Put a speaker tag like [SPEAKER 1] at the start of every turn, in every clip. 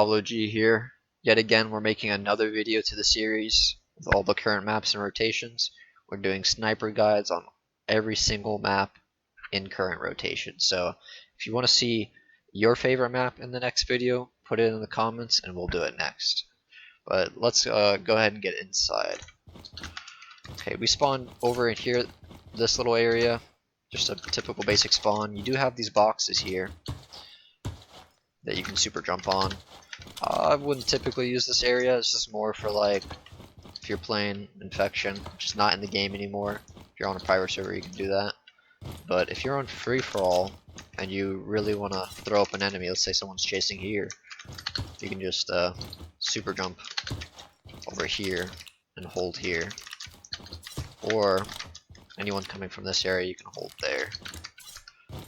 [SPEAKER 1] Pablo G here. Yet again, we're making another video to the series with all the current maps and rotations. We're doing sniper guides on every single map in current rotation. So if you want to see your favorite map in the next video, put it in the comments and we'll do it next. But let's go ahead and get inside. Okay, we spawned over in here, this little area. Just a typical basic spawn. You do have these boxes here that you can super jump on. I wouldn't typically use this area. It's just more for like if you're playing Infection, which is not in the game anymore. If you're on a private server, you can do that. But if you're on free for all and you really want to throw up an enemy, let's say someone's chasing here, you can just super jump over here and hold here. Or anyone coming from this area, you can hold there.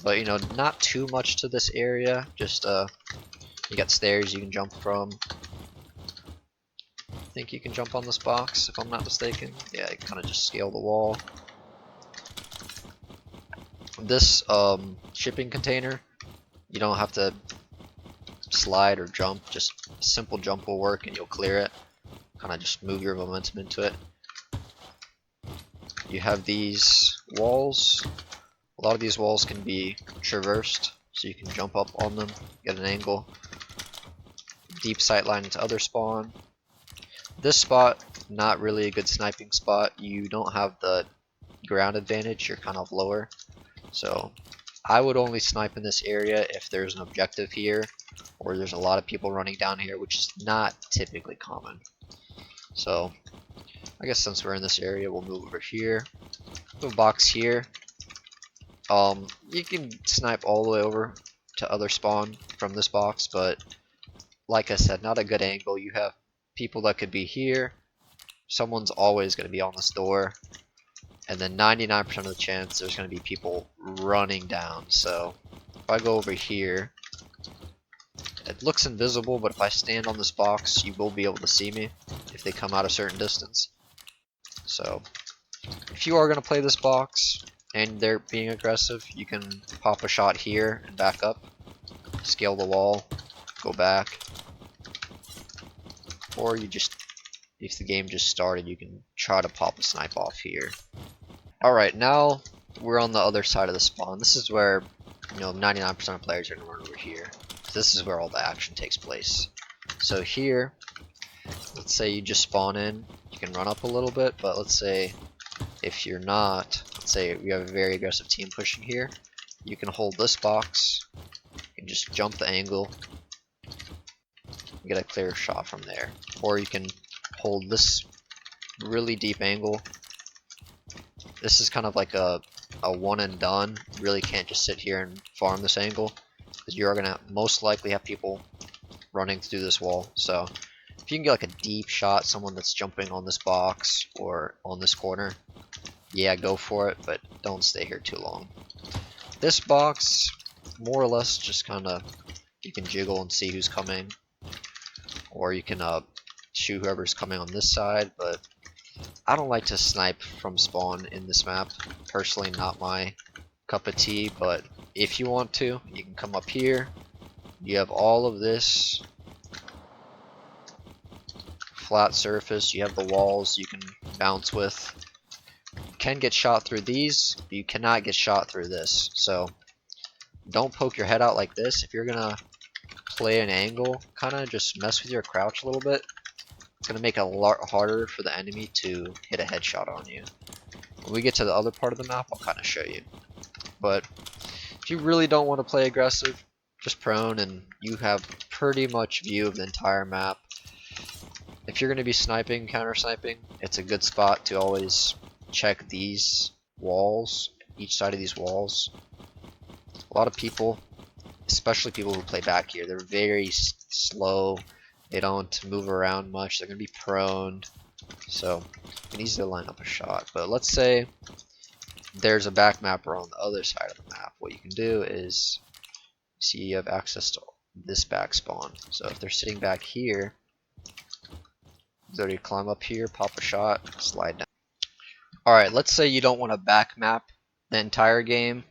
[SPEAKER 1] But you know, not too much to this area. Just you got stairs you can jump from. I think you can jump on this box if I'm not mistaken. Yeah, you kind of just scale the wall. This shipping container, you don't have to slide or jump. Just a simple jump will work and you'll clear it. Kind of just move your momentum into it. You have these walls. A lot of these walls can be traversed, so you can jump up on them, get an angle. Deep sight line into other spawn. This spot, not really a good sniping spot. You don't have the ground advantage, you're kind of lower. So I would only snipe in this area if there's an objective here, or there's a lot of people running down here, which is not typically common. So I guess since we're in this area, we'll move over here. Little box here. You can snipe all the way over to other spawn from this box, but like I said, not a good angle. You have people that could be here. Someone's always going to be on this door, and then 99% of the chance there's going to be people running down. So if I go over here, it looks invisible, but if I stand on this box, you will be able to see me if they come out a certain distance. So if you are going to play this box and they're being aggressive, you can pop a shot here and back up, scale the wall, go back, or you just, if the game just started, you can try to pop a snipe off here. Alright, now we're on the other side of the spawn. This is where, you know, 99% of players are going to run over here. This is where all the action takes place. So here, let's say you just spawn in, you can run up a little bit, but let's say if you're not, let's say we have a very aggressive team pushing here, you can hold this box, you can just jump the angle, and get a clear shot from there. Or you can hold this really deep angle. This is kind of like a one and done. You really can't just sit here and farm this angle, because you're going to most likely have people running through this wall. So if you can get like a deep shot, someone that's jumping on this box or on this corner, yeah, go for it, but don't stay here too long. This box, more or less, just kind of, you can jiggle and see who's coming, or you can shoot whoever's coming on this side, but I don't like to snipe from spawn in this map. Personally, not my cup of tea, but if you want to, you can come up here. You have all of this flat surface, you have the walls you can bounce with. You can get shot through these, but you cannot get shot through this. So don't poke your head out like this. If you're gonna play an angle, kind of just mess with your crouch a little bit. It's gonna make it a lot harder for the enemy to hit a headshot on you. When we get to the other part of the map, I'll kind of show you. But if you really don't want to play aggressive, just prone, and you have pretty much view of the entire map. If you're going to be sniping, counter sniping, it's a good spot to always check these walls, each side of these walls. A lot of people, especially people who play back here, they're very slow. They don't move around much. They're going to be prone. So you can easily line up a shot. But let's say there's a back mapper on the other side of the map. What you can do is, see, you have access to this back spawn. So if they're sitting back here, literally climb up here, pop a shot, slide down. Alright, let's say you don't want to back map the entire game,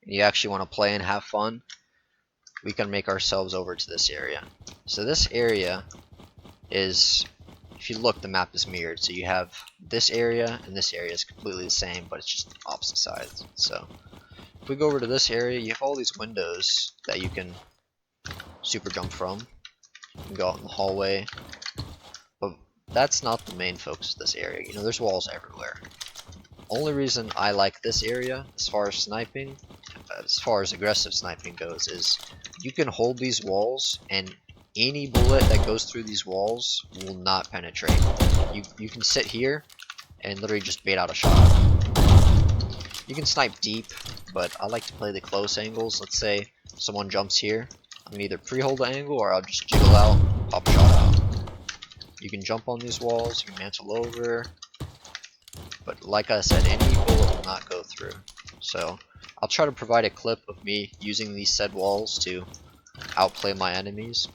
[SPEAKER 1] and you actually want to play and have fun. we can make ourselves over to this area. So this area is, if you look, the map is mirrored. So you have this area and this area is completely the same, but it's just opposite sides. So if we go over to this area, you have all these windows that you can super jump from. You can go out in the hallway, but that's not the main focus of this area. You know, there's walls everywhere. Only reason I like this area as far as sniping, as far as aggressive sniping goes, is you can hold these walls and any bullet that goes through these walls will not penetrate. You can sit here and literally just bait out a shot. You can snipe deep, but I like to play the close angles. Let's say someone jumps here, I'm gonna either pre-hold the angle or I'll just jiggle out, pop a shot out. You can jump on these walls, you can mantle over, but like I said, any bullet will not go through. So I'll try to provide a clip of me using these said walls to outplay my enemies.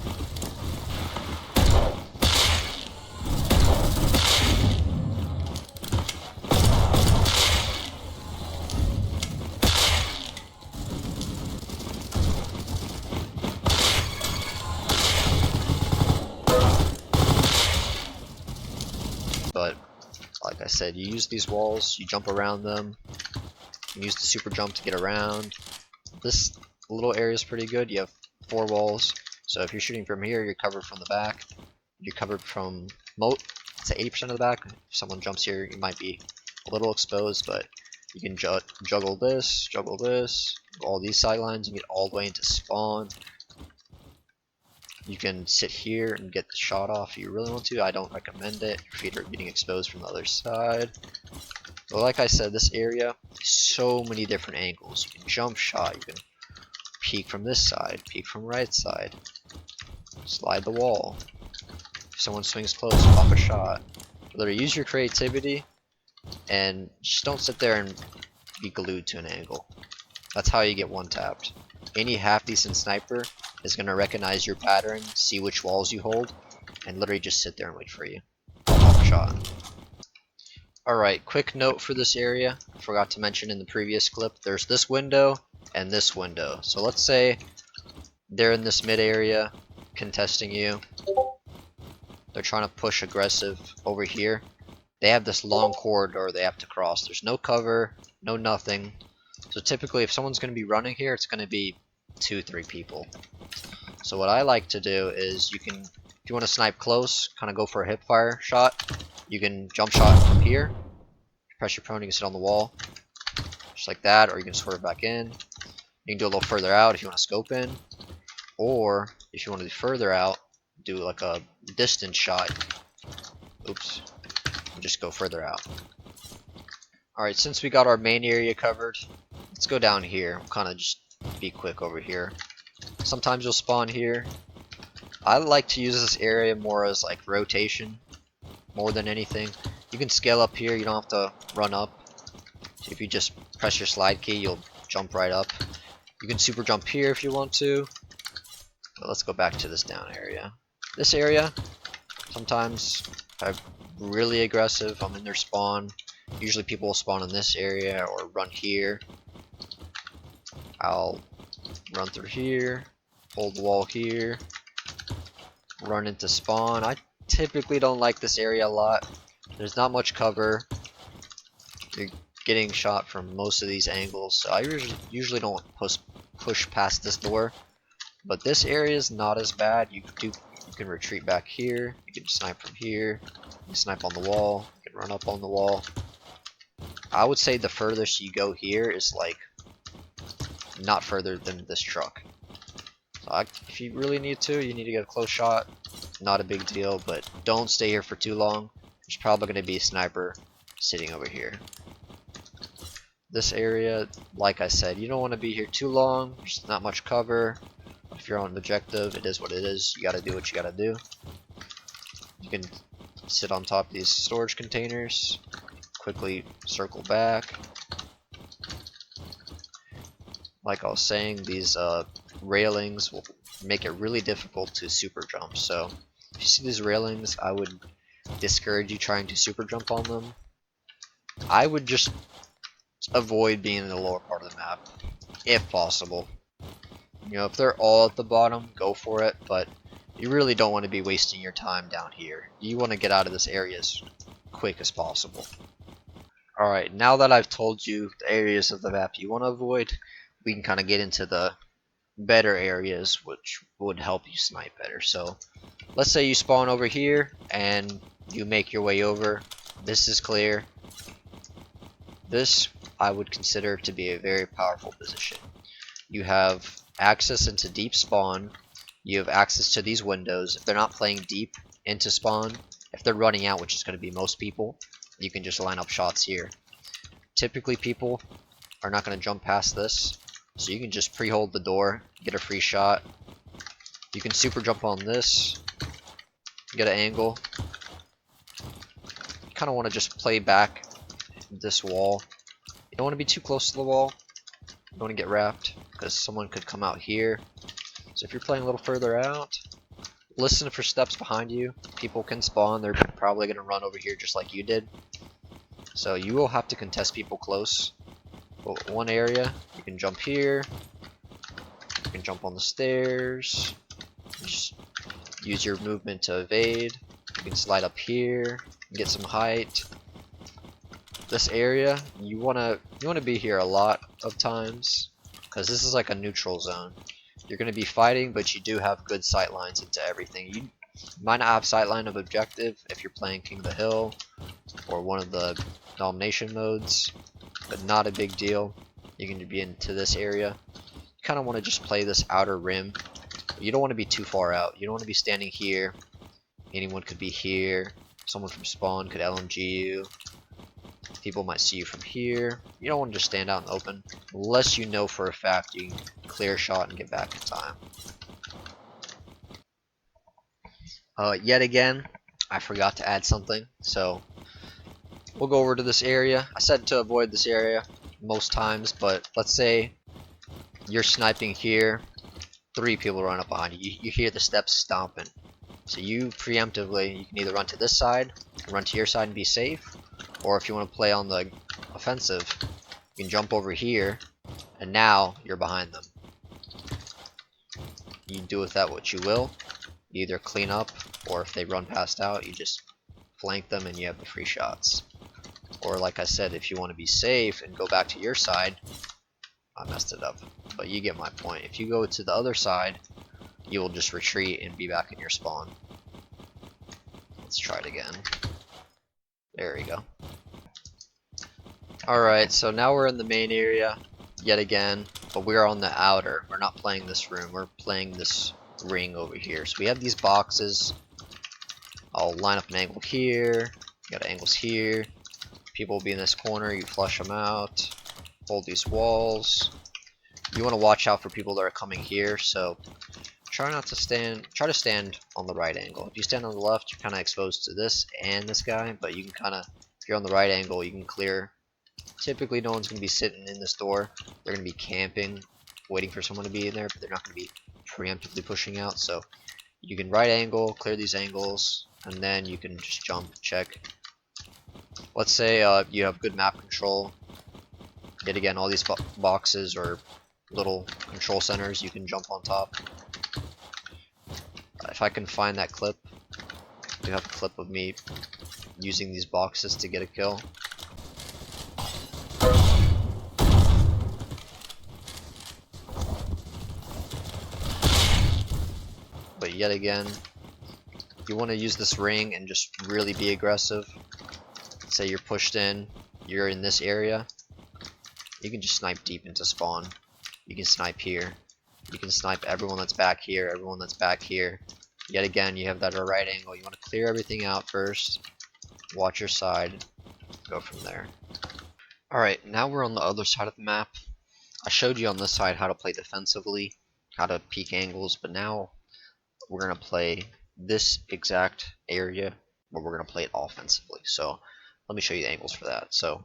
[SPEAKER 1] But like I said, you use these walls, you jump around them, you can use the super jump to get around. This little area is pretty good. You have 4 walls, so if you're shooting from here, you're covered from the back. You're covered from say 80% of the back. If someone jumps here, you might be a little exposed, but you can juggle this, all these sidelines, and get all the way into spawn. You can sit here and get the shot off if you really want to. I don't recommend it. Your feet are getting exposed from the other side. But like I said, this area, so many different angles. You can jump shot, you can peek from this side, peek from right side, slide the wall. If someone swings close, pop a shot. Literally use your creativity and just don't sit there and be glued to an angle. That's how you get one tapped. Any half decent sniper is going to recognize your pattern, see which walls you hold, and literally just sit there and wait for you. Pop a shot. Alright, quick note for this area. I forgot to mention in the previous clip, there's this window and this window. So let's say they're in this mid area contesting you. They're trying to push aggressive over here. They have this long corridor they have to cross. There's no cover, no nothing. So typically if someone's going to be running here, it's going to be 2-3 people. So what I like to do is if you want to snipe close, kind of go for a hip fire shot, you can jump shot from here, press your prone, you can sit on the wall, just like that, or you can swerve back in. You can do a little further out if you want to scope in, or if you want to be further out, do like a distance shot. Oops, and just go further out. Alright, since we got our main area covered, let's go down here. We'll kind of just be quick over here. Sometimes you'll spawn here. I like to use this area more as like rotation, more than anything. You can scale up here, you don't have to run up. So if you just press your slide key, you'll jump right up. You can super jump here if you want to. But let's go back to this down area. This area, sometimes I'm really aggressive, I'm in their spawn. Usually people will spawn in this area or run here. I'll run through here, hold the wall here, run into spawn. I typically don't like this area a lot. There's not much cover. You're getting shot from most of these angles, so I usually don't push past this door. But this area is not as bad. You can retreat back here. You can snipe from here. You can snipe on the wall. You can run up on the wall. I would say the furthest you go here is like not further than this truck. So if you really need to, you need to get a close shot. Not a big deal, but don't stay here for too long. There's probably going to be a sniper sitting over here. This area, like I said, you don't want to be here too long. There's not much cover. If you're on an objective, it is what it is. You got to do what you got to do. You can sit on top of these storage containers, quickly circle back. Like I was saying, these railings will make it really difficult to super jump. So if you see these railings, I would discourage you trying to super jump on them. I would just avoid being in the lower part of the map if possible. You know, if they're all at the bottom, go for it, but you really don't want to be wasting your time down here. You want to get out of this area as quick as possible. Alright, now that I've told you the areas of the map you want to avoid, we can kind of get into the better areas which would help you snipe better. So let's say you spawn over here and you make your way over. This is clear. This I would consider to be a very powerful position. You have access into deep spawn. You have access to these windows. If they're not playing deep into spawn, if they're running out, which is going to be most people, you can just line up shots here. Typically people are not going to jump past this, so you can just pre-hold the door, get a free shot. You can super jump on this, get an angle. You kind of want to just play back this wall. You don't want to be too close to the wall. You don't want to get wrapped, because someone could come out here. So if you're playing a little further out, listen for steps behind you. People can spawn. They're probably going to run over here just like you did. So you will have to contest people close. But one area, you can jump here. You can jump on the stairs. Just use your movement to evade. You can slide up here, get some height. This area, you wanna be here a lot of times, because this is like a neutral zone. You're gonna be fighting, but you do have good sight lines into everything. You might not have sight line of objective if you're playing King of the Hill or one of the domination modes, but not a big deal. You can be into this area. You kind of want to just play this outer rim. You don't want to be too far out. You don't want to be standing here. Anyone could be here. Someone from spawn could LMG you. People might see you from here. You don't want to just stand out in the open, unless you know for a fact you can clear a shot and get back in time. Yet again, I forgot to add something, so we'll go over to this area. I said to avoid this area most times, but let's say you're sniping here, 3 people run up behind you. You hear the steps stomping. So you preemptively, you can either run to this side, run to your side and be safe, or if you want to play on the offensive, you can jump over here, and now you're behind them. You do with that what you will. You either clean up, or if they run past out, you just flank them and you have the free shots. Or like I said, if you want to be safe and go back to your side, I messed it up, but you get my point. If you go to the other side, you will just retreat and be back in your spawn. Let's try it again. There we go. Alright, so now we're in the main area yet again, but we're on the outer. We're not playing this room, we're playing this ring over here. So we have these boxes. I'll line up an angle here, got angles here. People will be in this corner, you flush them out. Hold these walls. You want to watch out for people that are coming here, so try to stand on the right angle. If you stand on the left, you're kind of exposed to this and this guy, but you can kind of, if you're on the right angle, you can clear. Typically no one's going to be sitting in this door. They're going to be camping, waiting for someone to be in there, but they're not going to be preemptively pushing out. So you can right angle, clear these angles, and then you can just jump, check. Let's say you have good map control. Yet again, all these boxes or little control centers, you can jump on top. If I can find that clip, you have a clip of me using these boxes to get a kill. But yet again, you want to use this ring and just really be aggressive. Say you're pushed in, you're in this area, you can just snipe deep into spawn. You can snipe here. You can snipe everyone that's back here, everyone that's back here. Yet again, you have that right angle. You want to clear everything out first. Watch your side. Go from there. Alright, now we're on the other side of the map. I showed you on this side how to play defensively, how to peek angles, but now we're going to play this exact area, but we're going to play it offensively. So let me show you the angles for that. So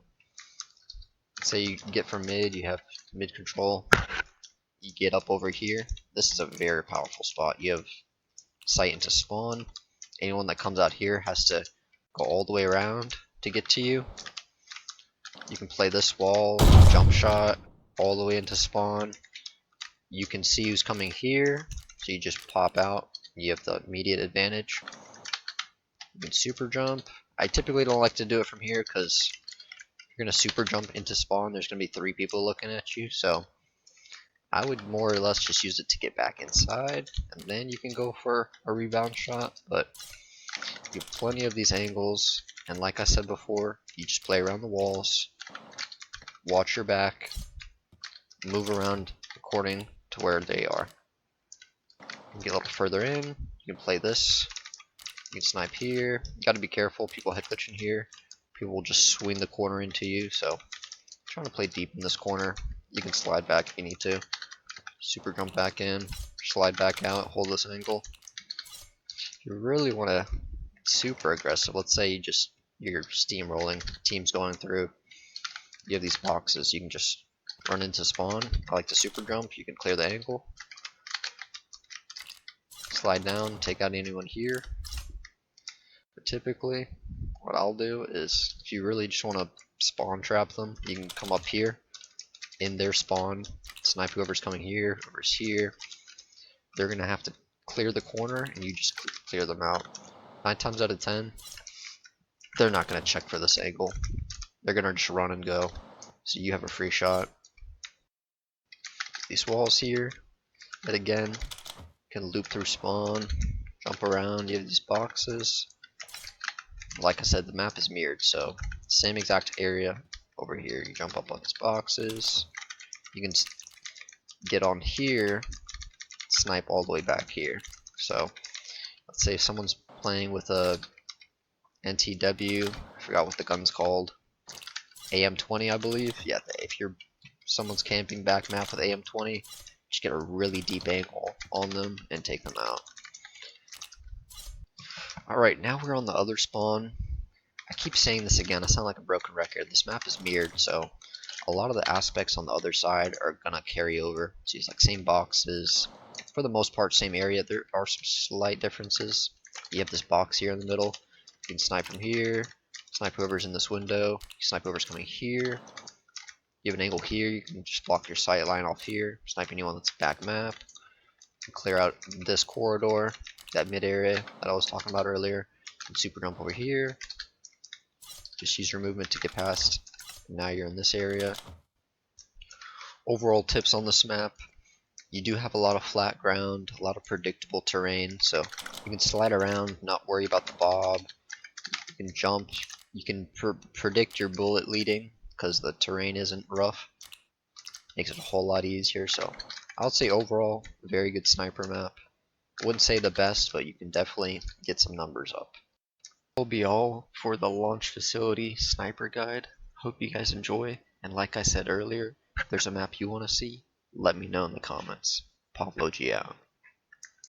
[SPEAKER 1] say you get from mid, you have mid control, you get up over here. This is a very powerful spot. You have sight into spawn. Anyone that comes out here has to go all the way around to get to you. You can play this wall, jump shot, all the way into spawn. you can see who's coming here, so you just pop out. You have the immediate advantage. You can super jump. I typically don't like to do it from here because you're gonna super jump into spawn. There's gonna be 3 people looking at you, so I would more or less just use it to get back inside, and then you can go for a rebound shot. But you have plenty of these angles, and like I said before, you just play around the walls, watch your back, move around according to where they are. You can get a little further in, you can play this, you can snipe here. You gotta be careful, people head glitching here. People will just swing the corner into you, so trying to play deep in this corner. You can slide back if you need to. Super jump back in, slide back out, hold this angle. If you really want to super aggressive, let's say you're steamrolling, team's going through, you have these boxes, you can just run into spawn. I like to super jump, you can clear the angle, slide down, take out anyone here. But typically what I'll do is, if you really just want to spawn trap them, you can come up here in their spawn, snipe whoever's coming here, whoever's here. They're gonna have to clear the corner, and you just clear them out. 9 times out of 10, they're not gonna check for this angle. They're gonna just run and go. So you have a free shot. These walls here, and again, can loop through spawn, jump around. You have these boxes. Like I said, the map is mirrored, so same exact area over here. You jump up on these boxes. You can get on here, snipe all the way back here. So let's say someone's playing with a NTW, I forgot what the gun's called, AM20 I believe. Yeah, if someone's camping back map with AM20, just get a really deep angle on them and take them out. Alright, now we're on the other spawn. I keep saying this again, I sound like a broken record. This map is mirrored, so a lot of the aspects on the other side are gonna carry over. So it's like same boxes, for the most part same area. There are some slight differences. You have this box here in the middle, you can snipe from here, snipe whoever's in this window, snipe whoever's coming here. You have an angle here, you can just block your sight line off here, snipe anyone that's back map. You can clear out this corridor, that mid area that I was talking about earlier. You can super jump over here, just use your movement to get past. Now you're in this area. Overall tips on this map: you do have a lot of flat ground, a lot of predictable terrain, so you can slide around, not worry about the bob. You can jump, you can predict your bullet leading because the terrain isn't rough. Makes it a whole lot easier. So I would say overall, very good sniper map. Wouldn't say the best, but you can definitely get some numbers up. That will be all for the launch facility sniper guide. Hope you guys enjoy, and like I said earlier, if there's a map you want to see, let me know in the comments. Pablo G out.